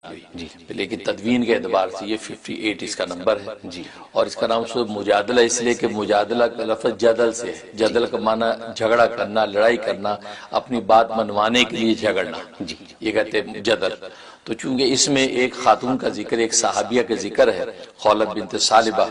ہوئی، لیکن تدوین کے اعتبار سے یہ 58 اس کا نمبر ہے، اور اس کا نام سورۃ مجادلہ اس لیے کہ مجادلہ کا لفظ جدل سے ہے، جدل کا معنی جھگڑا کرنا، لڑائی کرنا، اپنی بات منوانے کے لیے جھگڑنا، یہ کہتے ہیں جدل۔ تو چونکہ اس میں ایک خاتون کا ذکر، ایک صحابیہ کا ذکر ہے، خولت بنت ثعلبہ،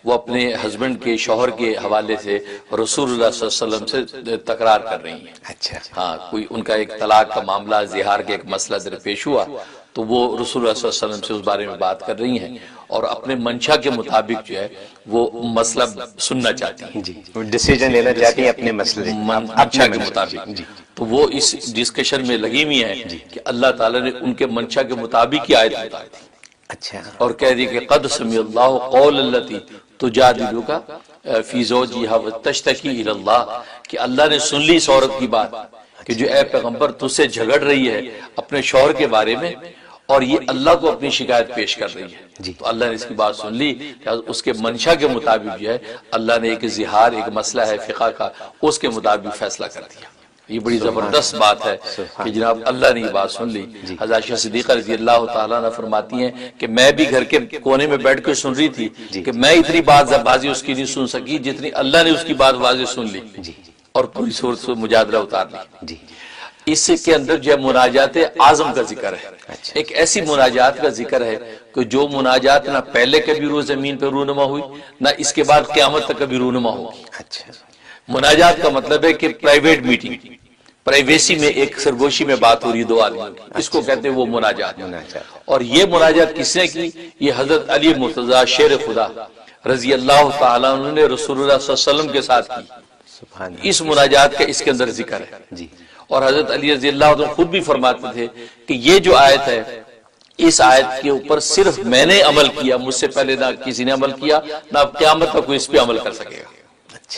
وہ اپنے ہسبینڈ کے، شوہر کے حوالے سے رسول اللہ صلی اللہ علیہ وسلم سے تکرار کر رہی ہیں۔ اچھا، ہاں، کوئی ان کا ایک طلاق کا معاملہ، زہار کا ایک مسئلہ درپیش ہوا، تو وہ رسول اللہ صلی اللہ علیہ وسلم سے اس بارے میں بات کر رہی ہیں، اور اپنے منشا کے مطابق جو ہے وہ مسئلہ سننا چاہتی ہیں، جی، وہ ڈیسیجن لینا چاہتی ہیں اپنے مسئلے منشا کے مطابق۔ تو وہ اس ڈسکشن میں لگی ہوئی ہیں کہ اللہ تعالیٰ نے ان کے منشا کے مطابق ہی آیت اتاری تھی، اچھا، اور کہہ دی کہ قد سمع اللہ قول التی تجادلک فی زوجہا وتشتکی الی اللہ، کہ اللہ نے سن لی اس عورت کی بات کہ جو اے پیغمبر تجھ سے جھگڑ رہی ہے اپنے شوہر کے بارے میں، اور یہ اللہ کو اپنی شکایت پیش کر رہی ہے۔ تو اللہ نے اس کی بات سن لی، اس کے منشا کے مطابق جو ہے اللہ نے ایک زہار، ایک مسئلہ ہے فقہ کا، اس کے مطابق فیصلہ کر دیا۔ یہ بڑی زبردست بات ہے کہ جناب اللہ نے یہ بات سن لی۔ حضرت عائشہ صدیقہ رضی اللہ تعالیٰ عنہ فرماتی ہیں کہ میں بھی گھر کے کونے میں بیٹھ کے سن رہی تھی کہ میں اتنی بات واضح اس کی نہیں سن سکی جتنی اللہ نے اس کی بات واضح سن لی، اور پوری صورت سے مجادلہ اتار لی۔ اس کے اندر جو ہے مناجات اعظم کا ذکر ہے، ایک ایسی مناجات کا ذکر ہے کہ جو مناجات نہ پہلے کبھی روح زمین پہ رونما ہوئی، نہ اس کے بعد قیامت تک کبھی رونما ہوگی۔ مناجات کا مطلب ہے کہ پرائیویٹ میٹنگ، پرائیویسی میں ایک سرگوشی میں بات ہو رہی دو آدمیوں کی، اس کو کہتے ہیں وہ مناجات۔ اور یہ مناجات کس نے کی؟ یہ حضرت علی مرتضیٰ شیر خدا رضی اللہ تعالیٰ عنہ نے رسول اللہ صلی اللہ علیہ وسلم کے ساتھ کی۔ اس مناجات کا اس کے اندر ذکر ہے، اور حضرت علی رضی اللہ عنہ خود بھی فرماتے تھے کہ یہ جو آیت ہے، اس آیت کے اوپر صرف میں نے عمل کیا، مجھ سے پہلے نہ کسی نے عمل کیا، نہ قیامت تک کوئی اس پہ عمل کر سکے گا۔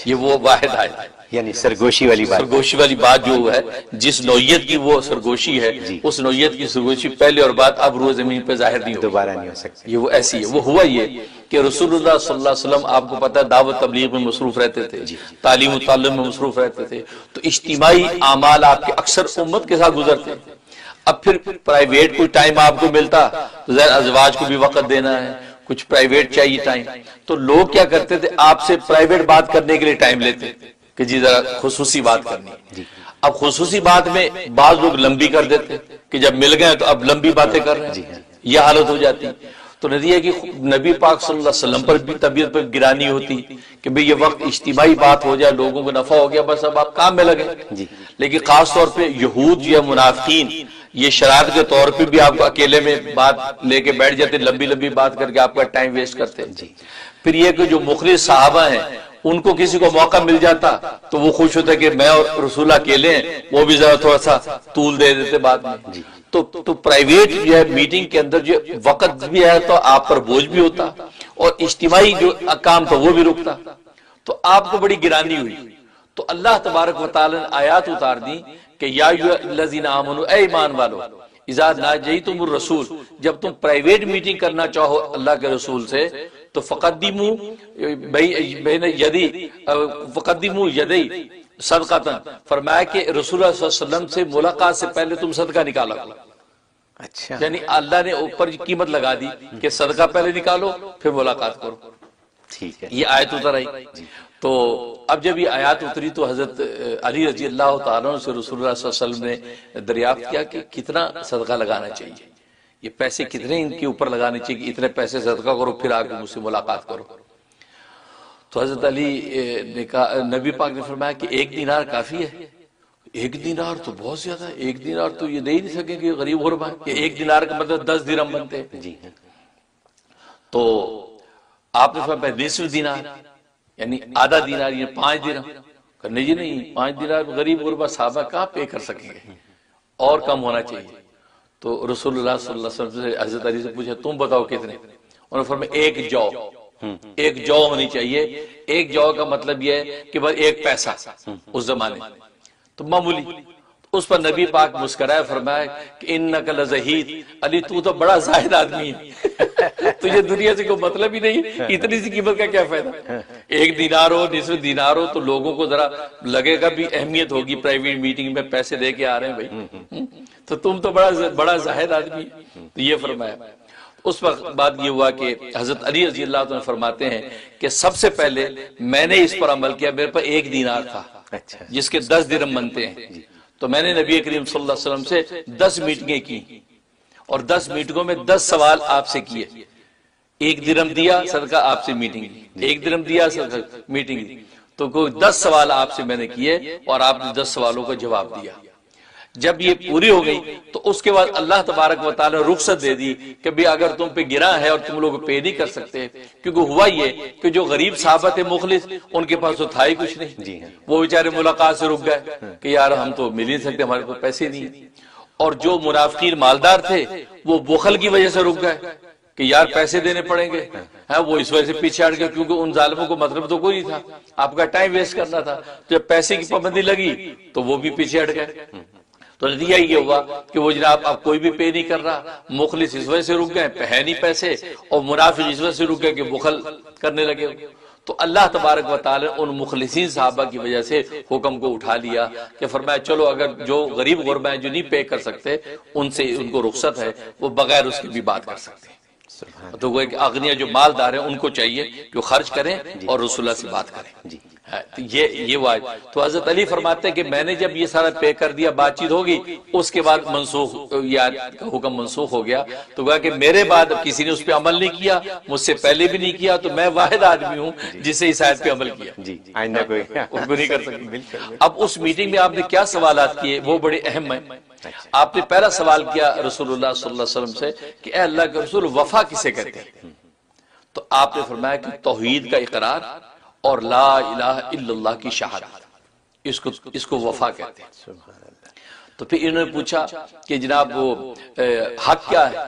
یہ وہ واحد آیت ہے، یعنی سرگوشی والی بات، سرگوشی والی بات جو ہے، جس نوعیت کی وہ سرگوشی ہے، اس نوعیت کی سرگوشی پہلے اور بعد اب روح زمین پہ ظاہر نہیں ہوگی، دوبارہ نہیں ہو سکتی۔ یہ وہ ایسی ہے۔ وہ ہوا یہ کہ رسول اللہ صلی اللہ علیہ وسلم آپ کو پتہ ہے دعوت تبلیغ میں مصروف رہتے تھے، تعلیم و تعلم میں مصروف رہتے تھے، تو اجتماعی اعمال آپ کے اکثر امت کے ساتھ گزرتے۔ اب پھر پرائیویٹ کوئی ٹائم آپ کو ملتا تو ظاہر ازواج کو بھی وقت دینا ہے، کچھ پرائیویٹ چاہیے ٹائم، تو لوگ کیا کرتے تھے آپ سے پرائیویٹ بات کرنے کے لیے ٹائم لیتے کہ جی ذرا خصوصی بات کرنی ہے۔ اب خصوصی بات میں بعض لوگ لمبی کر دیتے کہ جب مل گئے تو اب لمبی باتیں کر رہے ہیں، یہ حالت ہو جاتی۔ تو نتیجہ کہ نبی پاک صلی اللہ علیہ وسلم پر بھی طبیعت پر گرانی ہوتی کہ بھئی یہ وقت اجتماعی بات ہو جائے، لوگوں کو نفع ہو گیا، بس اب آپ کام میں لگے۔ لیکن خاص طور پہ یہود یا منافقین یہ شرارت کے طور پہ بھی آپ کو اکیلے میں بات لے کے بیٹھ جاتے، لمبی لمبی بات کر کے آپ کا ٹائم ویسٹ کرتے۔ پھر یہ کہ جو مخلص صحابہ ہیں ان کو کسی کو موقع مل جاتا تو وہ خوش ہوتا کہ میں اور رسول اکیلے ہیں، وہ بھی ذرا تھوڑا سا طول دے دیتے بعد میں۔ تو پرائیویٹ جو ہے میٹنگ کے اندر جو وقت بھی ہے تو آپ پر بوجھ بھی ہوتا، اور اجتماعی جو کام تھا وہ بھی رکتا، تو آپ کو بڑی گرانی ہوئی۔ تو اللہ تبارک و تعالی نے آیات اتار دی کہ یا ایھا الذین آمنوا، اے ایمان والو، اذا ناجیتم الرسول، جب تم پرائیویٹ میٹنگ کرنا چاہو اللہ کے رسول سے تو فقدموا بین یدی فقدموا یدی صدقۃ، فرمایا کہ رسول اللہ صلی اللہ علیہ وسلم سے ملاقات سے پہلے تم صدقہ نکالا۔ اچھا، یعنی اللہ نے اوپر قیمت لگا دی کہ صدقہ پہلے نکالو پھر ملاقات کرو۔ ٹھیک ہے، یہ آیت اتر آئی۔ تو اب جب یہ آیات اتری تو حضرت علی رضی اللہ تعالیٰ سے رسول اللہ صلی اللہ علیہ وسلم نے دریافت کیا کہ کتنا صدقہ لگانا چاہیے، یہ پیسے کتنے ان کے اوپر لگانے چاہیے کہ اتنے پیسے صدقہ کرو پھر آگے مجھ سے ملاقات کرو۔ تو حضرت علی نے کہا، نبی پاک نے فرمایا کہ 1 دینار کافی ہے۔ 1 دینار تو بہت زیادہ ہے، 1 دینار تو یہ دے ہی نہیں سکیں گے غریب غربا، کہ 1 دینار کا مطلب 10 درہم بنتے ہیں۔ تو آپ نے فرمایا نصف دینار، یعنی آدھا دینار، یہ 5 درہم۔ کرنے جی نہیں، 5 دینار غریب غربا صحابہ کہاں پے کر سکیں گے، اور کم ہونا چاہیے۔ تو رسول اللہ صلی اللہ علیہ وسلم سے حضرت علی سے پوچھا تم بتاؤ کتنے؟ انہوں نے فرمایا 1 جو، 1 جو ہونی چاہیے۔ 1 جو کا مطلب یہ ہے کہ بس 1 پیسہ اس زمانے تو معمولی۔ اس پر نبی پاک مسکرائے، فرمایا کہ انک لزہید، علی تو تو بڑا زاہد آدمی ہے، تجھے دنیا سے کوئی مطلب ہی نہیں، اتنی سی قیمت کا کیا فائدہ۔ 1 دینار ہو، نصف دینار ہو تو لوگوں کو ذرا لگے گا بھی اہمیت ہوگی، پرائیویٹ میٹنگ میں پیسے دے کے آ رہے ہیں بھائی، تو تم تو بڑا زاہد آدمی ہے۔ تو یہ فرمایا۔ اس وقت بعد یہ ہوا کہ حضرت علی رضی اللہ عنہ فرماتے ہیں کہ سب سے پہلے میں نے اس پر عمل کیا، میرے پاس 1 دینار تھا اچھا جس کے 10 درہم بنتے ہیں، تو میں نے نبی کریم صلی اللہ علیہ وسلم سے 10 میٹنگیں کی اور 10 میٹنگوں میں 10 سوال آپ سے کیے۔ 1 درہم دیا صدقہ، آپ سے میٹنگ دی، 1 درہم دیا صدقہ، میٹنگ دی، تو کوئی 10 سوال آپ سے میں نے کیے اور آپ نے 10 سوالوں کا جواب دیا۔ جب یہ پوری ہو گئی تو اس کے بعد اللہ تبارک و تعالی رخصت دے دی کہ بھی اگر تم پہ گرا ہے اور تم لوگ پے نہیں کر سکتے، کیونکہ ہوا یہ کہ جو غریب صحابہ تھے مخلص، ان کے پاس تو تھا ہی کچھ نہیں، وہ بیچارے ملاقات سے رک گئے کہ یار ہم تو مل ہی نہیں سکتے، ہمارے پاس پیسے نہیں۔ اور جو منافقین مالدار تھے وہ بخل کی وجہ سے رک گئے کہ یار پیسے دینے پڑیں گے، وہ اس وجہ سے پیچھے ہٹ گئے، کیونکہ ان ظالموں کو مطلب تو کوئی نہیں تھا، آپ کا ٹائم ویسٹ کرنا تھا۔ جب پیسے کی پابندی لگی تو وہ بھی پیچھے ہٹ گئے۔ تو نتیجہ یہ ہوا کہ وہ جناب اب کوئی بھی پے نہیں کر رہا، مخلص اس وجہ سے رک گئے ہے نہیں پیسے، اور منافق اس وجہ سے رک گئے کہ بخل کرنے لگے۔ تو اللہ تبارک و تعالی ان مخلصین صحابہ کی وجہ سے حکم کو اٹھا لیا کہ فرمایا چلو اگر جو غریب غربا ہیں جو نہیں پے کر سکتے ان سے ان کو رخصت ہے، وہ بغیر اس کی بھی بات کر سکتے ہیں۔ تو وہ اغنیا جو مالدار ہیں ان کو چاہیے کہ وہ خرچ کریں اور رسول اللہ سے بات کریں۔ یہ واحد۔ تو حضرت علی فرماتے ہیں کہ میں نے جب یہ سارا پے کر دیا، بات چیت ہوگی، اس کے بعد منسوخ کا حکم منسوخ ہو گیا۔ تو کہا کہ میرے بعد کسی نے اس پہ عمل نہیں کیا، مجھ سے پہلے بھی نہیں کیا، تو میں واحد آدمی ہوں جسے اس آیت پہ عمل کیا، آئندہ کوئی ان کو نہیں کر سکتے۔ اب اس میٹنگ میں آپ نے کیا سوالات کیے وہ بڑے اہم ہیں۔ آپ نے پہلا سوال کیا رسول اللہ صلی اللہ علیہ وسلم سے کہ اے اللہ کے رسول وفا کسے کہتے ہیں؟ تو آپ نے فرمایا کہ توحید کا اقرار اور لا الہ الا اللہ کی شہادت، اس کو وفا کہتے ہیں۔ تو پھر انہوں نے پوچھا کہ جناب وہ حق کیا ہے،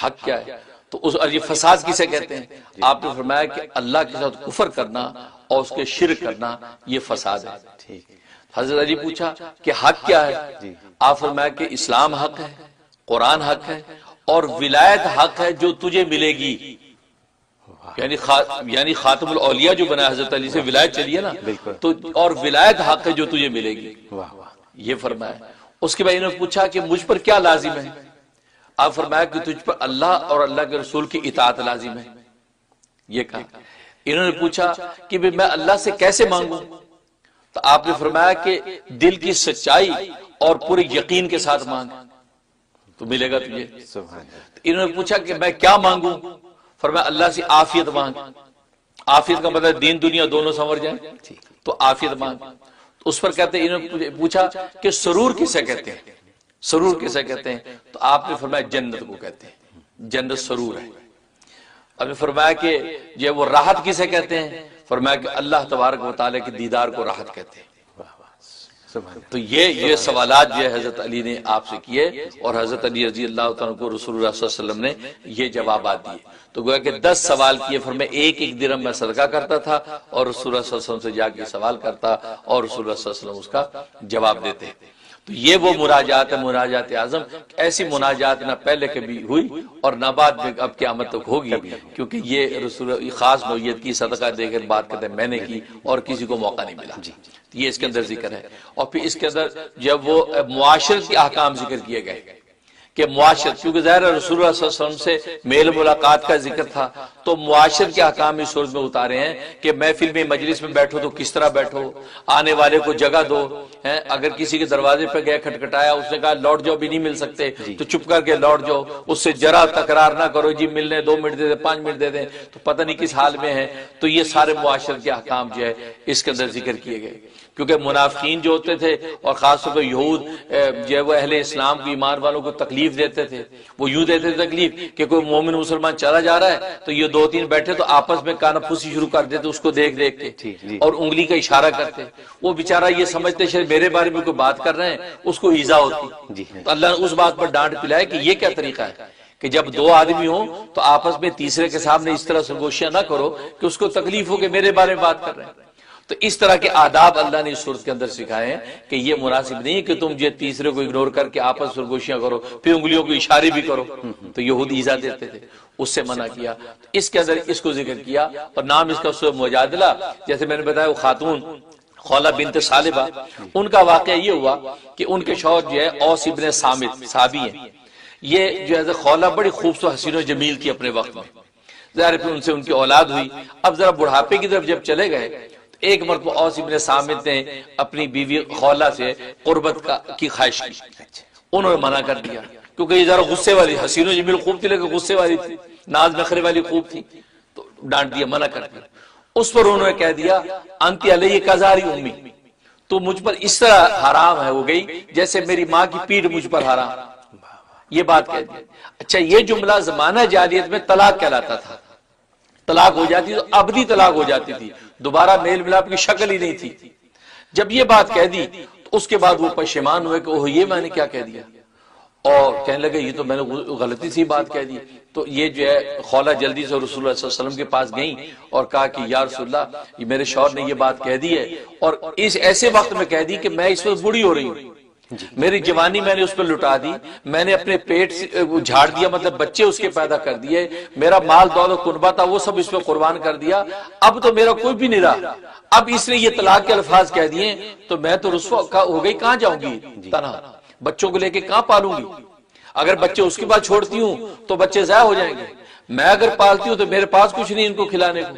حق کیا ہے؟ تو یہ فساد کسے کہتے ہیں؟ آپ نے فرمایا کہ اللہ کے ساتھ کفر کرنا اور اس کے شرک کرنا یہ فساد ہے۔ حضرت علی پوچھا کہ حق کیا ہے؟ آپ فرمایا کہ اسلام حق ہے، قرآن حق ہے، اور ولایت حق ہے جو تجھے ملے گی، یعنی خاتم الاولیاء جو بنا حضرت علی سے ولایت چلی ہے نا، تو اور ولایت حق ہے جو تجھے ملے گی، یہ فرمایا۔ اس کے بعد انہوں نے پوچھا کہ مجھ پر کیا لازم ہے؟ آپ فرمایا کہ تجھ پر اللہ اور اللہ کے رسول کی اطاعت لازم ہے، یہ کہا۔ انہوں نے پوچھا کہ میں اللہ سے کیسے مانگوں؟ تو آپ نے فرمایا کہ دل کی سچائی اور پورے یقین کے ساتھ مانگ تو ملے گا تجھے۔ انہوں نے پوچھا کہ میں کیا مانگوں؟ فرمایا اللہ سے عافیت مانگ۔ عافیت کا مطلب دین دنیا دونوں سنور جائیں، تو عافیت مانگ۔ اس پر کہتے ہیں، انہوں نے پوچھا کہ سرور کسے کہتے ہیں؟ سرور کسے کہتے ہیں؟ تو آپ نے فرمایا جنت کو کہتے ہیں، جنت سرور ہے۔ اب نے فرمایا کہ یہ وہ راحت کسے کہتے ہیں؟ فرمایا کہ اللہ تبارک و تعالی کے دیدار کو راحت کہتے ہیں۔ تو یہ سوالات جو حضرت علی نے آپ سے کیے، اور حضرت علی رضی اللہ تعالیٰ کو رسول اللہ صلی اللہ علیہ وسلم نے یہ جوابات دیے۔ تو گویا کہ 10 سوال کیے، فرمایا 1 درہم میں صدقہ کرتا تھا اور رسول اللہ صلی اللہ علیہ وسلم سے جا کے سوال کرتا اور رسول اللہ صلی اللہ علیہ وسلم اس کا جواب دیتے۔ تو یہ وہ مناجات ہے، مناجات اعظم۔ ایسی مناجات نہ پہلے کبھی ہوئی اور نہ بعد میں اب قیامت تک ہوگی، کیونکہ یہ رسول خاص نوعیت کی صدقہ دے کر بات کرتے ہیں میں نے کی اور کسی کو موقع نہیں ملا۔ یہ اس کے اندر ذکر ہے۔ اور پھر اس کے اندر جب وہ معاشرت کے احکام ذکر کیے گئے کہ معاشرت، کیونکہ ظاہر رسول اللہ صلی اللہ علیہ وسلم سے میل ملاقات کا ذکر تھا، تو معاشرت کے احکام اس صورت میں اتارے ہیں کہ محفل میں مجلس میں بیٹھو تو کس طرح بیٹھو، آنے والے کو جگہ دو، اگر کسی کے دروازے پہ گئے کھٹکھٹایا، اس نے کہا لوٹ جاؤ بھی نہیں مل سکتے تو چپ کر کے لوٹ جاؤ، اس سے ذرا تکرار نہ کرو، جی ملنے 2 منٹ دے دیں 5 منٹ دے دیں تو پتہ نہیں کس حال میں ہے۔ تو یہ سارے معاشرت کے احکام جو ہے اس کے اندر ذکر کیے گئے، کیونکہ منافقین جو ہوتے تھے اور خاص طور پر یہود جو ہے وہ اہل اسلام کو، ایمان والوں کو تکلیف دیتے تھے۔ وہ یوں دیتے تھے تکلیف کہ کوئی مومن مسلمان چلا جا رہا ہے تو یہ 2-3 بیٹھے تو آپس میں کانا پھوسی شروع کر دیتے اس کو دیکھ دیکھ کے اور انگلی کا اشارہ کرتے۔ وہ بیچارہ یہ سمجھتے شاید میرے بارے میں کوئی بات کر رہے ہیں، اس کو ایذا ہوتی۔ تو اللہ نے اس بات پر ڈانٹ پلائے کہ یہ کیا طریقہ ہے کہ جب 2 آدمی ہوں تو آپس میں تیسرے کے سامنے اس طرح سرگوشیاں نہ کرو کہ اس کو تکلیف ہو کہ میرے بارے میں بات کر رہے ہیں۔ تو اس طرح کے آداب اللہ نے اس صورت کے اندر سکھائے ہیں کہ یہ مناسب نہیں کہ تم یہ تیسرے کو اگنور کر کے آپس سرگوشیاں کرو، پھر انگلیوں کو اشارے بھی کرو، تو یہود ایذا دیتے تھے، اس سے منع کیا۔ اس کے اندر اس کو ذکر کیا، اور نام اس کا مجادلہ، جیسے میں نے بتایا وہ خاتون خولہ بنت ثعلبہ، ان کا واقعہ یہ ہوا کہ ان کے شوہر جو ہے اوس ابن صامت صحابی ہیں، یہ جو ہے خولہ بڑی خوبصورت حسین و جمیل تھی اپنے وقت میں، ظاہر پھر ان سے ان کی اولاد ہوئی۔ اب ذرا بڑھاپے کی طرف جب چلے گئے تو ایک مرتبہ اوس ابن صامت نے اپنی بیوی خولہ سے قربت کی خواہش کی، انہوں نے منع کر دیا کیونکہ یہ ذرا غصے والی، حسین و جمیل خوب تھی لیکن غصے والی تھی، ناز نخرے والی خوب تھی، تو ڈانٹ دیا، منع کر دیا۔ اس پر انہوں نے کہہ دیا انتی علیہ کزاری امی، تو مجھ پر اس طرح حرام ہے ہو گئی جیسے میری ماں کی پیٹھ مجھ پر حرام، یہ بات کہہ دی۔ اچھا یہ جملہ زمانہ جاہلیت میں طلاق کہلاتا تھا، طلاق ہو جاتی تو ابدی طلاق ہو جاتی تھی، دوبارہ میل ملاپ کی شکل ہی نہیں تھی۔ جب یہ بات کہہ دی تو اس کے بعد وہ پشیمان ہوئے کہ اوہ یہ میں نے کیا کہہ دیا، اور کہنے لگے یہ تو میں نے غلطی سی بات کہہ دی۔ تو یہ جو ہے خولہ جلدی سے رسول اللہ صلی اللہ علیہ وسلم کے پاس گئیں اور کہا کہ یا رسول اللہ یہ میرے شوہر نے یہ بات کہہ دی ہے، اور اس ایسے وقت میں کہہ دی کہ میں اس وقت بوڑھی ہو رہی ہوں، میری جوانی میں نے اس پر لٹا دی، میں نے اپنے پیٹ سے جھاڑ دیا، مطلب بچے اس کے پیدا کر دیے، میرا مال دولت کنبہ تھا وہ سب اس پہ قربان کر دیا، اب تو میرا کوئی بھی نہیں رہا، اب اس نے یہ طلاق کے الفاظ کہہ دیے تو میں تو رسوا ہو گئی، کہاں جاؤں گی تنہا، بچوں کو لے کے کہاں پالوں گی، اگر بچے اس کے بعد چھوڑتی ہوں تو بچے ضائع ہو جائیں گے، میں اگر پالتی ہوں تو میرے پاس کچھ نہیں ان کو کھلانے کو،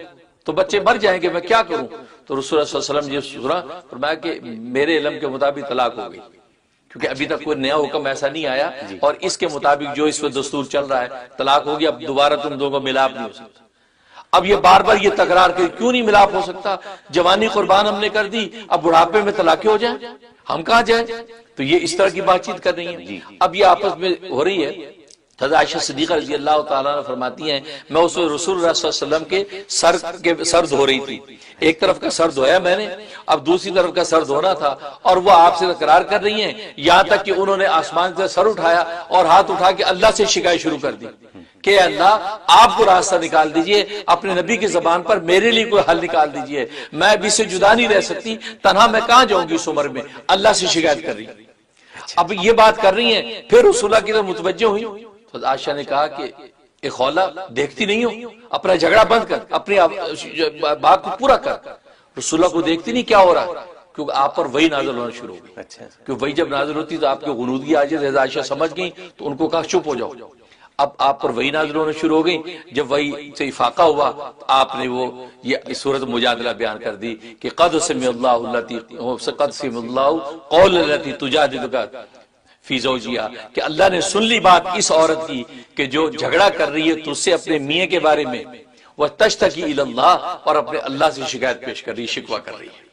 تو بچے مر جائیں گے، میں کیا کروں۔ تو رسول اللہ صلی اللہ علیہ وسلم جب سنا فرمایا کہ میرے علم کے مطابق طلاق ہو گئی، کیونکہ ابھی تک کوئی نیا حکم ایسا نہیں آیا، اور اس کے مطابق جو اس وقت دستور چل رہا ہے طلاق ہوگی، اب دوبارہ تم دونوں کو ملاپ نہیں ہو سکتا۔ اب یہ بار بار یہ تکرار کہ کیوں نہیں ملاپ ہو سکتا، جوانی قربان ہم نے کر دی، اب بڑھاپے میں طلاقیں ہو جائیں، ہم کہاں جائیں، تو یہ اس طرح کی بات چیت کر رہی ہیں۔ اب یہ آپس میں ہو رہی ہے، حضرت عائشہ صدیقہ رضی اللہ تعالیٰ عنہ فرماتی ہیں میں اس وقت رسول اللہ صلی اللہ علیہ وسلم کے سر دھو رہی تھی، ایک طرف کا سر دھویا میں نے، اب دوسری طرف کا سر دھونا تھا، اور وہ آپ سے تکرار کر رہی ہیں، یہاں تک کہ انہوں نے آسمان سے سر اٹھایا اور ہاتھ اٹھا کے اللہ سے شکایت شروع کر دی کہ اللہ آپ کو راستہ نکال دیجئے، اپنے نبی کی زبان پر میرے لیے کوئی حل نکال دیجئے، میں ابھی سے جدا نہیں رہ سکتی، تنہا میں کہاں جاؤں گی اس عمر میں، اللہ سے شکایت کر رہی ہیں۔ اب یہ بات کر رہی ہیں، پھر رسول اللہ کی طرف متوجہ ہوئی تو عائشہ نے کہا کہ اے خولہ دیکھتی نہیں ہو، اپنا جھگڑا بند کر، اپنی بات کو پورا کر، رسول اللہ کو دیکھتی نہیں کیا ہو رہا ہے، کیونکہ آپ پر وہی نازل ہونا شروع ہو گئی، کیونکہ وہی جب نازل ہوتی تو آپ کی غنودگی آ جائے، عائشہ سمجھ گئی تو ان کو کہا چپ ہو جاؤ، اب آپ پر وہی نازل ہونا شروع ہو گئی، جب وہی سے افاقہ ہوا تو آپ نے وہ یہ صورت مجادلہ بیان کر دی کہ قد سمع اللہ قول التی تجادلک فی زوجہا، کہ اللہ نے سن لی بات اس عورت کی کہ جو جھگڑا کر رہی ہے تو اس سے اپنے میاں کے بارے میں، وتشتکی الی اللہ، اور اپنے اللہ سے شکایت پیش کر رہی، شکوہ کر رہی ہے،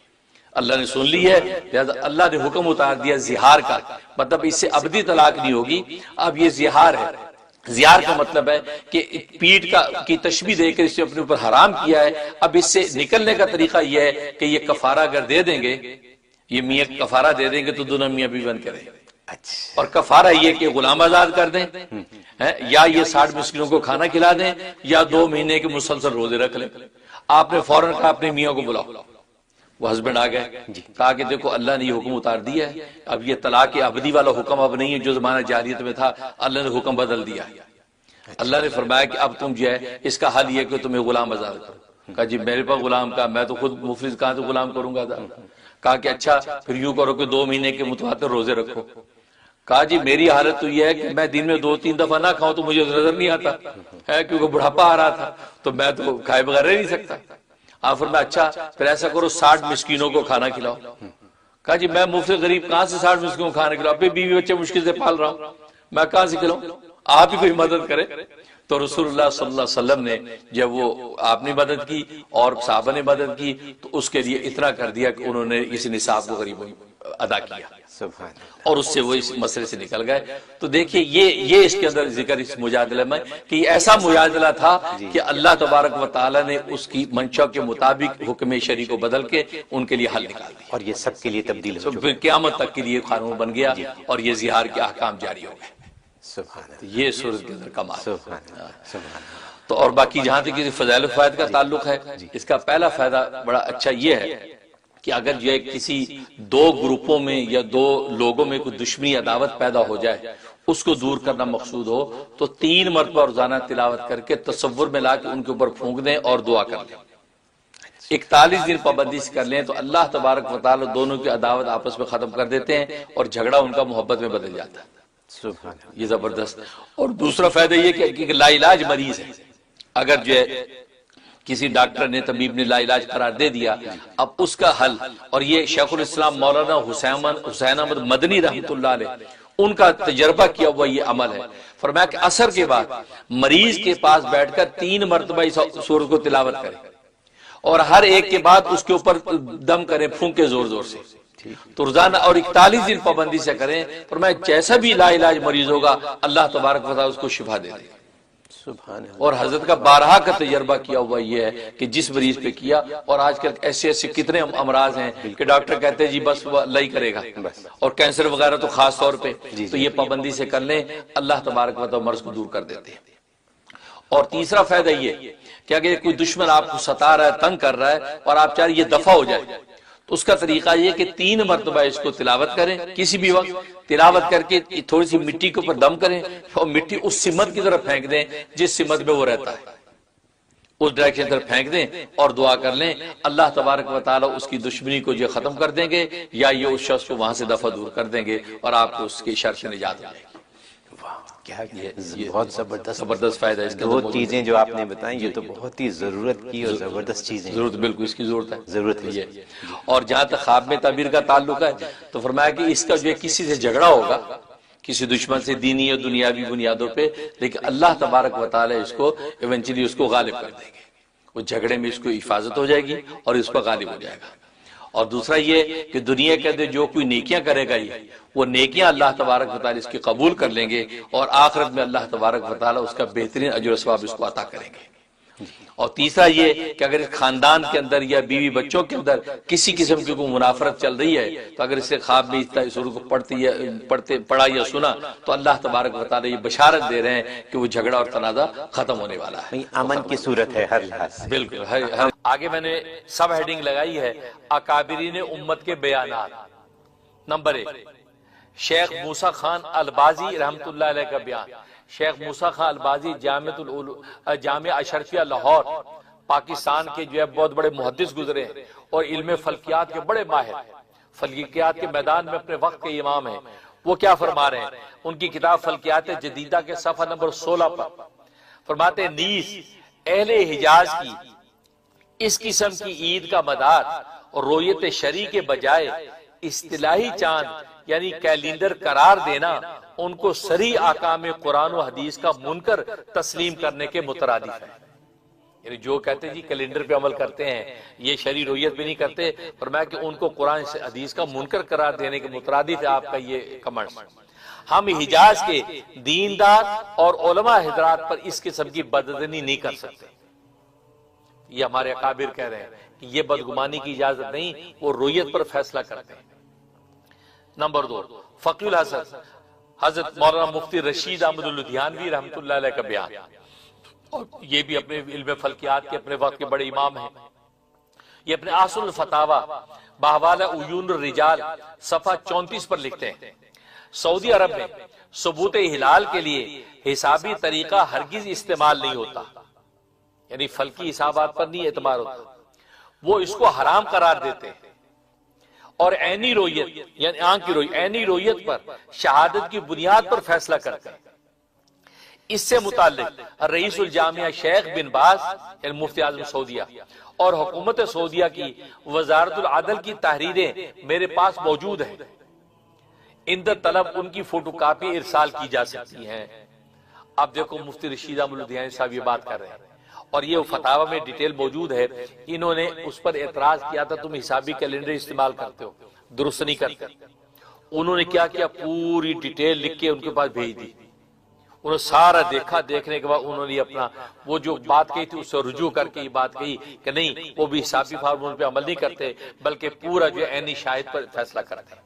اللہ نے سن لی ہے، لہذا اللہ نے حکم اتار دیا زہار کا، مطلب اس سے ابدی طلاق نہیں ہوگی، اب یہ زہار ہے۔ زہار کا مطلب ہے کہ پیٹ کی تشبیہ دے کر اس نے اپنے اوپر حرام کیا ہے، اب اس سے نکلنے کا طریقہ یہ ہے کہ یہ کفارہ اگر دے دیں گے، یہ میاں کفارہ دے دیں گے تو دونوں میاں بیوی بن کریں، اور کفارہ یہ کہ غلام آزاد کر دیں، یا یہ 60 مسکینوں کو کھانا کھلا دیں، یا 2 مہینے کے مسلسل روزے رکھ لیں۔ آپ نے فوراً کہا اپنے میاں کو بلاؤ، وہ ہسبینڈ آ گئے، کہا کہ دیکھو اللہ نے یہ حکم اتار دیا ہے، اب یہ طلاق ابدی والا حکم اب نہیں ہے جو زمانہ جاہلیت میں تھا، اللہ نے حکم بدل دیا، اللہ نے فرمایا کہ اب تم جو ہے اس کا حل یہ کہ تمہیں غلام آزاد کرو۔ کہا جی میرے پاس غلام کا، میں تو خود مفلس کہاں تو غلام کروں گا تھا۔ کہا کہ اچھا پھر یوں کرو کہ 2 مہینے کے متواتر روزے رکھو۔ کہا جی میری حالت تو یہ ہے کہ میں دن میں 2-3 دفعہ نہ کھاؤں تو مجھے نظر نہیں آتا ہے، کیونکہ بڑھاپا آ رہا تھا تو میں تو کھائے بغیر رہ نہیں سکتا۔ آپ فرمایا اچھا پھر ایسا کرو 60 مسکینوں کو کھانا کھلاؤ۔ کہا جی میں مفت غریب کہاں سے 60 مسکینوں کو کھانا کھلاؤ، اپنے بیوی بچے مشکل سے پال رہا ہوں، میں کہاں سے کھلاؤں، آپ ہی کوئی مدد کرے۔ تو رسول اللہ صلی اللہ علیہ وسلم نے جب وہ آپ نے مدد کی اور صحابہ نے مدد کی تو اس کے لیے اتنا کر دیا کہ انہوں نے اس نصاب کو غریبوں ادا کیا، اور اس سے وہ اس مسئلے سے نکل گئے۔ تو دیکھیے یہ اس کے اندر ذکر اس مجادلے میں کہ یہ ایسا مجادلہ تھا کہ اللہ تبارک و تعالی نے اس کی منشا کے مطابق حکم شرعی کو بدل کے ان کے لیے حل نکال دیا، اور یہ سب کے لیے تبدیل ہو پھر قیامت تک کے لیے قانون بن گیا اور یہ زہار کے احکام جاری ہو گئے۔ یہ صورت کے اندر کمال۔ تو اور باقی جہاں تک کسی فضائل و فوائد کا تعلق ہے، اس کا پہلا فائدہ بڑا اچھا یہ ہے کہ اگر جو ہے کسی 2 گروپوں میں یا 2 لوگوں میں کوئی دشمنی عداوت پیدا ہو جائے، اس کو دور کرنا مقصود ہو تو 3 مرتبہ روزانہ تلاوت کر کے تصور میں لا کے ان کے اوپر پھونک دیں اور دعا کر لیں۔ 41 دن پابندی سے کر لیں تو اللہ تبارک و تعالی دونوں کی عداوت آپس میں ختم کر دیتے ہیں اور جھگڑا ان کا محبت میں بدل جاتا ہے۔ سبحان اللہ۔ یہ زبردست۔ اور دوسرا فائدہ یہ کہ لا علاج مریض ہے، اگر جو ہے کسی ڈاکٹر نے طبیب نے لا علاج قرار دے دیا، اب اس کا حل، اور یہ شیخ الاسلام مولانا حسین احمد مدنی رحمۃ اللہ علیہ ان کا تجربہ کیا ہوا یہ عمل ہے۔ فرمایا کہ عصر کے بعد مریض کے پاس بیٹھ کر 3 مرتبہ اس سورت کو تلاوت کریں، اور ہر ایک کے بعد اس کے اوپر دم کریں، پھونکے زور زور سے، تو روزانہ، اور 41 دن پابندی سے کریں۔ فرمایا جیسا بھی لا علاج مریض ہوگا اللہ تبارک و تعالیٰ اس کو شفا دے دے گا۔ سبحان اللہ۔ اور حضرت کا بارہا کا تجربہ کیا ہوا یہ ہے کہ جس مریض پہ کیا، اور آج کل ایسے ایسے کتنے امراض ہیں کہ ڈاکٹر کہتے ہیں جی بس وہ اللہ ہی کرے گا، اور کینسر وغیرہ تو خاص طور پہ، تو یہ پابندی سے کر لیں، اللہ تبارک و تعالیٰ مرض کو دور کر دیتے ہیں۔ اور تیسرا فائدہ یہ کہ اگر کوئی دشمن آپ کو ستا رہا ہے، تنگ کر رہا ہے، اور آپ چاہ رہے یہ دفع ہو جائے، تو اس کا طریقہ یہ کہ 3 مرتبہ اس کو تلاوت کریں، کسی بھی وقت تلاوت کر کے تھوڑی سی مٹی کے اوپر دم کریں، اور مٹی اس سمت کی طرف پھینک دیں جس سمت میں وہ رہتا ہے، اس ڈائریکشن کی طرف پھینک دیں، اور دعا کر لیں اللہ تبارک و تعالیٰ اس کی دشمنی کو جو ختم کر دیں گے، یا یہ اس شخص کو وہاں سے دفع دور کر دیں گے، اور آپ کو اس کی شر سے نجات ہو جائے گی۔ کیا بہت زبردست فائدہ ہے اس کا۔ 2 چیزیں جو آپ نے بتائیں یہ تو بہت ہی ضرورت کی اور زبردست چیزیں، ضرورت، بالکل اس کی ضرورت ہے، ضرورت ہے۔ یہ۔ اور جہاں تک خواب میں تعبیر کا تعلق ہے تو فرمایا کہ اس کا جو ہے کسی سے جھگڑا ہوگا، کسی دشمن سے دینی اور دنیاوی بنیادوں پہ، لیکن اللہ تبارک و تعالی اس کو ایونچولی اس کو غالب کر دیں گے، وہ جھگڑے میں اس کو حفاظت ہو جائے گی اور اس پر غالب ہو جائے گا۔ اور دوسرا یہ کہ دنیا کے اندر جو کوئی نیکیاں کرے گا، یہ وہ نیکیاں اللہ تبارک و تعالی اس کی قبول کر لیں گے، اور آخرت میں اللہ تبارک و تعالی اس کا بہترین اجر و ثواب اس کو عطا کریں گے۔ اور تیسرا یہ کہ اگر اس خاندان کے اندر یا بیوی بچوں کے اندر کسی قسم کی کوئی منافرت چل رہی ہے، تو اگر اسے خواب میں اس سورت کو پڑھا یا سنا، تو اللہ تبارک و تعالی یہ بشارت دے رہے ہیں کہ وہ جھگڑا اور تنازع ختم ہونے والا ہے، امن کی صورت ہے ہر لحاظ سے۔ بالکل۔ آگے میں نے سب ہیڈنگ لگائی ہے اکابرین امت کے بیانات۔ نمبر 1، شیخ موسیٰ خان البازی رحمت اللہ علیہ کا بیان۔ شیخ موسیٰ خان البازی جامعہ اشرفیہ لاہور پاکستان کے جو ہے بہت بڑے محدث گزرے ہیں، اور علم فلکیات کے بڑے ماہر، فلکیات کے میدان میں اپنے وقت کے امام ہیں۔ وہ کیا فرما رہے ہیں؟ ان کی کتاب فلکیات جدیدہ کے صفحہ نمبر 16 پر فرماتے ہیں، نیز اہل حجاز کی اس قسم کی عید کا مدار اور رویت شرعی کے بجائے اصطلاحی چاند یعنی کیلنڈر قرار دینا ان کو صریح احکام قرآن و حدیث کا منکر تسلیم کرنے کے مترادف ہے۔ یعنی جو کہتے ہیں جی کیلنڈر پہ عمل کرتے ہیں، یہ شرعی رویت بھی نہیں کرتے، فرمایا کہ ان کو قرآن سے حدیث کا منکر قرار دینے کے مترادف ہے آپ کا یہ کمنٹس۔ ہم حجاز کے دیندار اور علماء حضرات پر اس قسم کی بددنی نہیں کر سکتے۔ یہ ہمارے اکابر کہہ رہے ہیں کہ یہ بدگمانی کی اجازت نہیں، وہ رویت پر فیصلہ کرتے ہیں۔ نمبر 2، فقی الحسن حضرت مولانا مفتی رشید احمد الدھیانوی رحمت اللہ علیہ کا بیان، اور یہ بھی اپنے علم فلکیات کے اپنے وقت کے بڑے امام ہیں۔ یہ اپنے اصل الفتاوی بحوالہ عیون الرجال صفحہ 34 پر لکھتے ہیں، سعودی عرب میں ثبوت ہلال کے لیے حسابی طریقہ ہرگز استعمال نہیں ہوتا، یعنی فلکی حسابات پر نہیں اعتبار ہوتا، وہ اس کو حرام قرار دیتے ہیں، اور عینی رویت یعنی آنکھ کی رویت، عینی رویت پر شہادت کی بنیاد پر فیصلہ کرتے ہیں۔ اس سے متعلق رئیس الجامعہ شیخ بن باز یعنی مفتی اعظم سعودیہ اور حکومت سعودیہ کی وزارت العدل کی تحریریں میرے پاس موجود ہیں، اندر طلب ان کی فوٹو کاپی ارسال کی جا سکتی ہیں۔ اب دیکھو مفتی رشید احمد الدھیانی صاحب یہ بات کر رہے ہیں، اور یہ فتاوی میں ڈیٹیل موجود ہے۔ انہوں نے اس پر اعتراض کیا تھا تم حسابی کیلنڈر استعمال کرتے ہو، درست نہیں کرتے۔ انہوں نے کیا کیا، پوری ڈیٹیل لکھ کے ان کے پاس بھیج دی، انہوں نے سارا دیکھا، دیکھنے کے بعد انہوں نے اپنا وہ جو بات کہی تھی اس سے رجوع کر کے یہ بات کہی کہ نہیں، وہ بھی حسابی فارمول پہ عمل نہیں کرتے بلکہ پورا جو عینی شاہد پر فیصلہ کرتے ہیں۔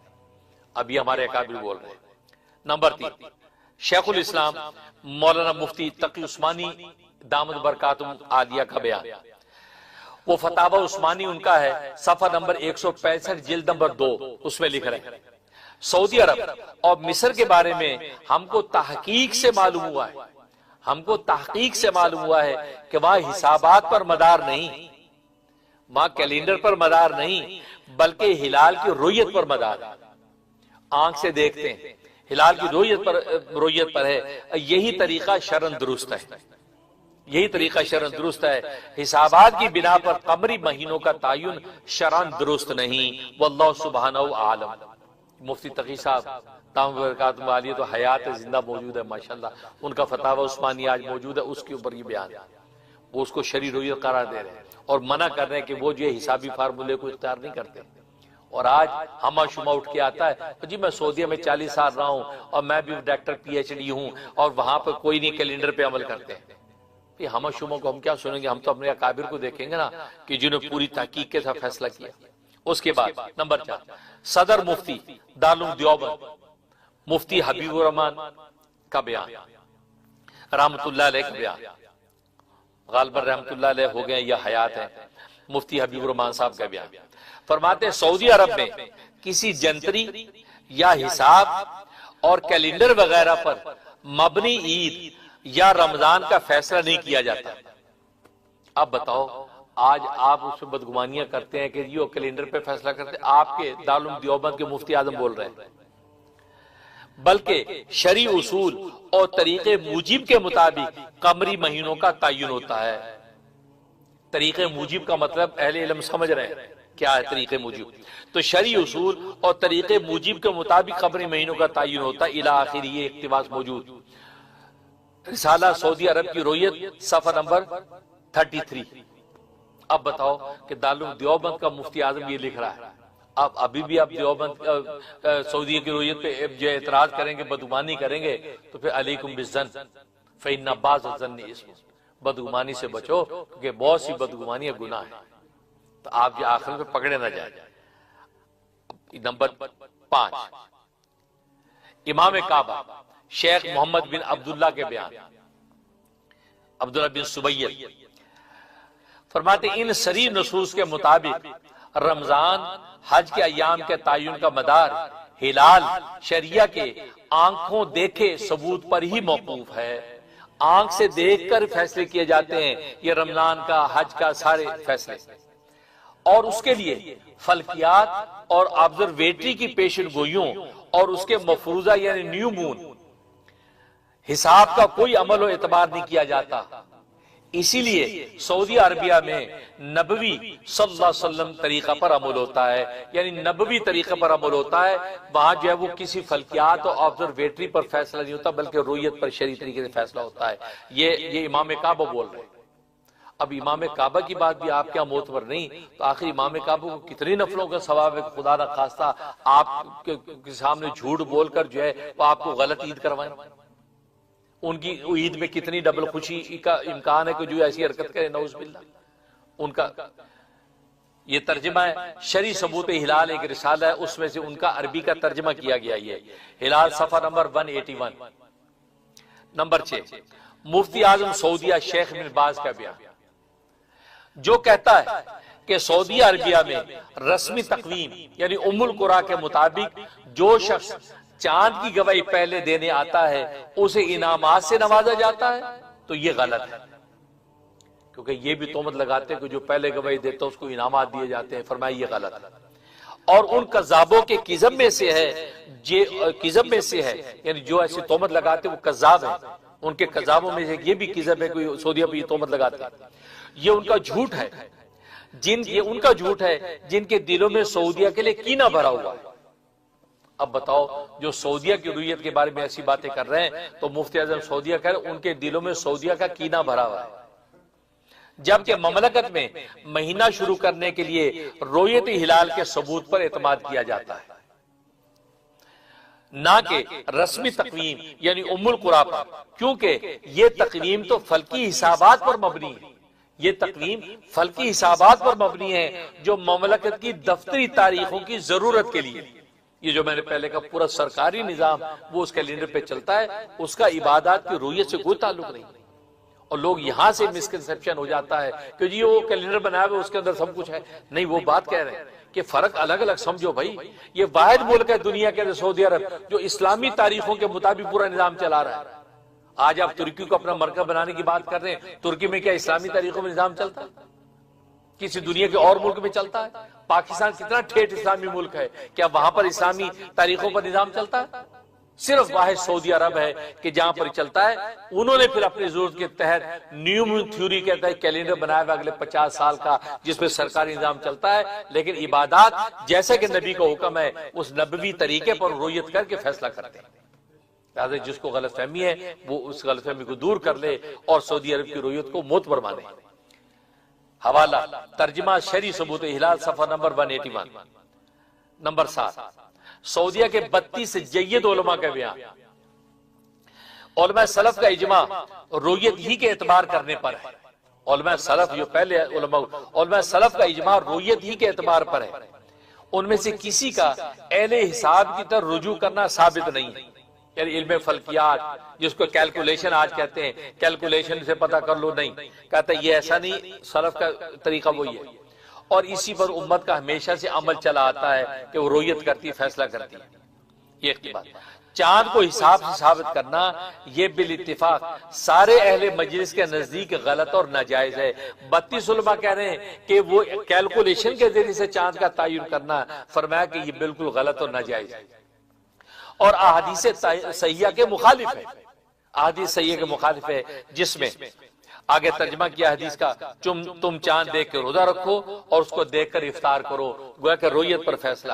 اب یہ ہمارے اکابر بول رہے ہیں۔ نمبر 3، شیخ الاسلام مولانا مفتی تقی عثمانی دامت برکاتہم عالیہ کا بیان۔ وہ فتاوی عثمانی ان کا ہے، صفحہ نمبر 165 جلد نمبر 2، اس میں لکھ رہے ہیں، سعودی عرب اور مصر کے بارے میں ہم کو تحقیق سے معلوم ہوا ہے، ہم کو تحقیق سے معلوم ہوا ہے کہ وہاں حسابات پر مدار نہیں، وہاں کیلنڈر پر مدار نہیں، بلکہ ہلال کی رویت پر مدار ہے۔ آنکھ سے دیکھتے ہیں، ہلال کی رویت پر ہے، یہی طریقہ شرعاً درست ہے، یہی طریقہ شرعاً درست ہے۔ حسابات کی بنا پر قمری مہینوں کا تعین شرعاً درست نہیں، واللہ سبحانہ عالم۔ مفتی تقی صاحب تمام برکات والی تو حیات زندہ موجود ہے ماشاءاللہ، ان کا فتاوی عثمانی آج موجود ہے، اس کے اوپر یہ بیان ہے، وہ اس کو شرعی رویت قرار دے رہے ہیں اور منع کر رہے ہیں کہ وہ جو ہے حسابی فارمولے کو اختیار نہیں کرتے۔ اور آج ہمہ شمہ اٹھ کے آتا ہے جی میں سعودیہ میں 40 سال رہا ہوں اور میں بھی ڈاکٹر پی ایچ ڈی ہوں اور وہاں پہ کوئی نہیں کیلنڈر پہ عمل کرتے ہیں۔ یہ ہمہ شمہ کو ہم کیا سنیں گے، ہم تو اپنے اکابر کو دیکھیں گے نا کہ جنہوں نے پوری تحقیق کے ساتھ فیصلہ کیا۔ اس کے بعد نمبر 4 صدر مفتی دارالعلوم دیوبند مفتی حبیب الرحمان کا بیان، رحمت اللہ علیہ کا بیان، غالباً رحمت اللہ علیہ ہو گئے یا حیات ہیں، مفتی حبیب الرحمان صاحب کا بیان فرماتے ہیں سعودی عرب میں کسی جنتری یا حساب اور کیلنڈر وغیرہ پر مبنی عید یا رمضان کا فیصلہ نہیں کیا جاتا۔ اب بتاؤ آج آپ اس میں بدگمانیاں کرتے ہیں کہ یہ کیلنڈر پہ فیصلہ کرتے ہیں، آپ کے دارالعلوم دیوبند کے مفتی اعظم بول رہے ہیں، بلکہ شرعی اصول اور طریقے موجب کے مطابق قمری مہینوں کا تعین ہوتا ہے۔ طریقے موجب کا مطلب اہل علم سمجھ رہے ہیں کیا ہے طریقے موجب، تو شرعی اصول اور طریقے موجب کے مطابق قمری مہینوں کا تعین ہوتا ہے، الی آخر یہ اقتباس موجود رسالہ سعودی عرب کی رویت صفحہ نمبر 33۔ اب بتاؤ کہ دارالعلوم دیوبند کا مفتی اعظم یہ لکھ رہا ہے، اب ابھی بھی آپ دیوبند سعودی کی رویت پہ جو اعتراض کریں گے، بدگمانی کریں گے، تو پھر علیکم بالظن فإن بعض الظن اسم، بدگمانی سے بچو کیونکہ بہت سی بدگمانیاں گناہ ہیں، تو آپ یہ آخر میں پکڑے نہ جائیں۔ نمبر 5 امام کعبہ شیخ محمد بن عبداللہ کے بیان، عبداللہ بن سبیل فرماتے ان صریح نصوص کے مطابق رمضان حج کے ایام کے تعین کا مدار ہلال شریعہ کے آنکھوں دیکھے ثبوت پر ہی موقوف ہے، آنکھ سے دیکھ کر فیصلے کیے جاتے ہیں، یہ رمضان کا حج کا سارے فیصلے، اور اس کے لیے فلکیات اور آبزرویٹری کی پیشن گوئیوں اور اس کے مفروضہ یعنی نیو مون حساب کا کوئی عمل و اعتبار نہیں کیا جاتا۔ اسی لیے سعودی عربیہ میں نبوی صلی اللہ علیہ وسلم طریقہ پر عمل ہوتا ہے، یعنی نبوی طریقہ پر عمل ہوتا ہے، وہاں جو ہے وہ کسی فلکیات اور آبزرویٹری پر فیصلہ نہیں ہوتا بلکہ رویت پر شرعی طریقے سے فیصلہ ہوتا ہے۔ یہ امام کعبہ بول رہے ہیں۔ اب امام کعبہ کی بات بھی آپ کیا معتبر نہیں، تو آخر امام کعبہ کو کتنی نفلوں کا ثواب ہے، خدا نہ خواستہ آپ کے سامنے جھوٹ بول کر جو ہے وہ آپ کو غلط عید کروائیں، ان کی عید میں کتنی ڈبل خوشی کا امکان ہے کہ جو ایسی حرکت کرے، نعوذ باللہ۔ ان کا یہ ترجمہ ہے شرعی ثبوت ہلال ایک رسالہ ہے، اس میں سے ان کا عربی کا ترجمہ کیا گیا، یہ ہلال صفحہ نمبر 181۔ نمبر 6 مفتی اعظم سعودیہ شیخ بن باز کا بیان، جو کہتا ہے کہ سعودی عربیہ میں رسمی تقویم یعنی ام القریٰ کے مطابق جو شخص چاند کی گواہی پہلے دینے آتا ہے اسے انعامات سے نوازا جاتا ہے، تو یہ غلط ہے، کیونکہ یہ بھی تہمت لگاتے ہیں کہ جو پہلے گواہی دیتا ہے اس کو انعامات دیے جاتے ہیں، فرمایا یہ غلط ہے، اور ان کذابوں کے کذب میں سے ہے، یعنی جو ایسی تہمت لگاتے ہیں وہ کذاب ہیں، ان کے کذابوں میں سے یہ بھی کذب ہے کہ سعودیہ پہ یہ تہمت لگاتے ہیں، یہ ان کا جھوٹ ہے، ان کا جھوٹ ہے جن کے دلوں میں سعودیہ کے لیے کینہ بھرا ہوا ہے۔ اب بتاؤ جو سعودیہ کی رویت کے بارے میں ایسی باتیں کر رہے ہیں تو مفتی اعظم سعودیہ کہہ رہے ہیں ان کے دلوں میں سعودیہ کا کینہ بھرا ہوا ہے، جبکہ مملکت میں مہینہ شروع کرنے کے لیے رویت ہلال کے ثبوت پر اعتماد کیا جاتا ہے، نہ کہ رسمی تقویم یعنی ام القریٰ پر، کیونکہ یہ تقویم تو فلکی حسابات پر مبنی ہے، یہ تقویم فلکی حسابات پر مبنی ہے جو مملکت کی دفتری تاریخوں کی ضرورت کے لیے، یہ جو میں نے پہلے کا پورا سرکاری نظام وہ اس کیلنڈر پہ چلتا ہے، اس کا عبادات کی رویت سے کوئی تعلق نہیں، اور لوگ یہاں سے مسکنسیپشن ہو جاتا ہے کہ جی وہ کیلنڈر بنایا ہوا اس کے اندر سب کچھ ہے، نہیں، وہ بات کہہ رہے ہیں کہ فرق الگ الگ سمجھو بھائی، یہ واحد ملک ہے دنیا کے سعودی عرب جو اسلامی تاریخوں کے مطابق پورا نظام چلا رہا ہے۔ آج آپ ترکی کو اپنا مرکز بنانے کی بات کر رہے ہیں، ترکی میں کیا اسلامی تاریخوں میں نظام چلتا ہے؟ کسی دنیا کے اور ملک میں چلتا ہے؟ پاکستان کتنا ٹھیٹ اسلامی ملک ہے، کیا وہاں پر اسلامی تاریخوں پر نظام چلتا ہے؟ صرف واحد سعودی عرب ہے کہ جہاں پر چلتا ہے. انہوں نے پھر اپنی ضرورت کے تحت نیومن تھیوری کہتا ہے کیلنڈر بنایا ہوا اگلے 50 سال کا جس میں سرکاری نظام چلتا ہے، لیکن عبادات جیسے کہ نبی کا حکم ہے اس نبوی طریقے پر رویت کر کے فیصلہ کرتے ہیں. لہٰذا جس کو غلط فہمی ہے وہ اس غلط فہمی کو دور کر لے اور سعودی عرب کی رویت کو معتبر مانے. حوالہ ترجمہ شرعی ثبوت ہلال صفحہ نمبر 181. نمبر 7 سعودیہ کے 32 جید علماء کا بیان. علماء سلف کا اجماع رویت ہی کے اعتبار کرنے پر ہے. علماء سلف جو پہلے علماء سلف کا اجماع رویت ہی کے اعتبار پر ہے. ان میں سے کسی کا اہل حساب کی طرف رجوع کرنا ثابت نہیں ہے. یعنی علم فلکیات جس کو کیلکولیشن آج کہتے ہیں، کیلکولیشن سے پتہ کر لو، نہیں کہتا یہ ایسا نہیں، سلف کا طریقہ وہی ہے. اور اسی پر امت کا ہمیشہ سے عمل چلا آتا ہے کہ وہ رویت کرتی، فیصلہ کرتی ہے. یہ ایک بات. چاند کو حساب سے ثابت کرنا یہ بالاتفاق سارے اہل مجلس کے نزدیک غلط اور ناجائز ہے. 32 علماء کہہ رہے ہیں کہ وہ کیلکولیشن کے ذریعے سے چاند کا تعین کرنا، فرمایا کہ یہ بالکل غلط اور ناجائز ہے اور احادیث صحیحہ کے مخالف ہے. احادیث صحیحہ کے مخالف ہے جس میں آگے ترجمہ کیا حدیث کا، تم چاند دیکھ کر روزہ رکھو اور اس کو دیکھ کر افطار کرو، گویا کہ رویت پر فیصلہ.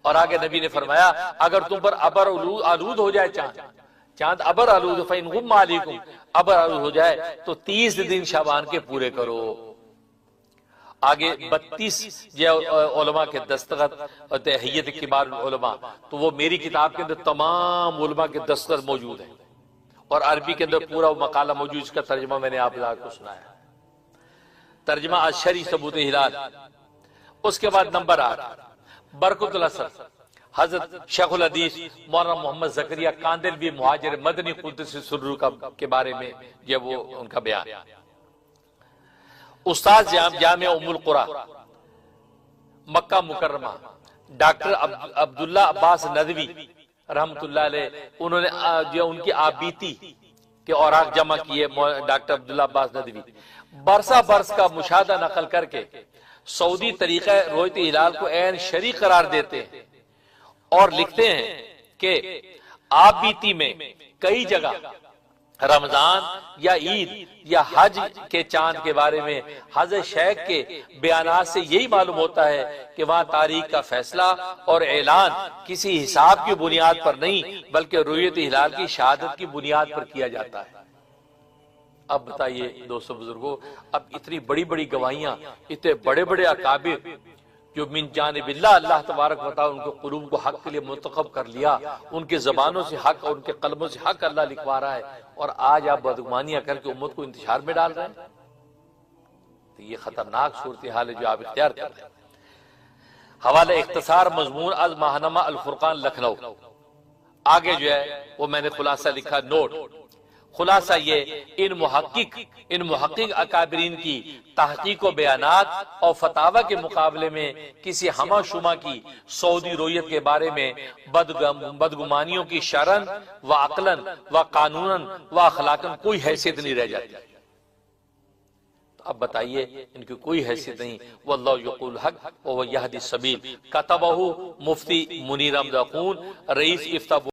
اور آگے نبی نے فرمایا اگر تم پر ابر آلود ہو جائے، چاند ابر آلود فإن غم علیکم، ابر آلود ہو جائے تو 30 دن شعبان کے پورے کرو. آگے 32 علماء کے دستخط اور ہیئت کبار العلماء، تو وہ میری کتاب کے اندر تمام علماء کے دستخط موجود ہیں اور عربی کے اندر پورا مقالہ موجود، اس کا ترجمہ میں نے آپ کو سنایا. ترجمہ الشرعی ثبوت ہلال. اس کے بعد نمبر 8 برکت الاثر حضرت شیخ الحدیث مولانا محمد زکریا کاندلوی مہاجر مدنی قدس سرور کے بارے میں یہ وہ ان کا بیان. استاد جامع ام القرآن مکہ مکرمہ ڈاکٹر عبداللہ عباس ندوی رحمت اللہ علیہ، انہوں نے جو ان کی آبیتی کے اوراق جمع کیے ڈاکٹر عبداللہ عباس ندوی، برسہ برس کا مشاہدہ نقل کر کے سعودی طریقہ رویت ہلال کو عین شرعی قرار دیتے ہیں اور لکھتے ہیں کہ آبیتی میں کئی جگہ رمضان یا عید یا حج کے چاند کے بارے میں حضرت شیخ کے بیانات سے یہی معلوم ہوتا ہے کہ وہاں تاریخ کا فیصلہ اور اعلان کسی حساب کی بنیاد پر نہیں بلکہ رویت ہلال کی شہادت کی بنیاد پر کیا جاتا ہے. اب بتائیے دوستو بزرگوں، اب اتنی بڑی بڑی گواہیاں، اتنے بڑے بڑے اکابر جو من جانب اللہ تبارک و تعالی ان کے قلوب کو حق کے لیے منتخب کر لیا، ان کے زبانوں سے حق اور ان کے قلبوں سے حق اللہ لکھوا رہا ہے، اور آج آپ بدگمانیاں کر کے امت کو انتشار میں ڈال رہے ہیں. تو یہ خطرناک صورتحال ہے جو آپ اختیار کر رہے ہیں. حوالہ اختصار مضمون از ماہنامہ الفرقان لکھنؤ. آگے جو ہے وہ میں نے خلاصہ لکھا، نوٹ خلاصہ یہ ان محقق اکابرین کی تحقیق و بیانات اور فتاوی کے مقابلے میں کسی ہمہ شمہ کی سعودی رویت کے بارے میں بدگمانیوں کی شرعن و عقلاً و قانوناً و اخلاقاً کوئی حیثیت نہیں رہ جاتی. اب بتائیے ان کی کوئی حیثیت نہیں. واللہ یقول حق و یہدی السبیل. کتبہ مفتی منیر احمد اخون رئیس افتاء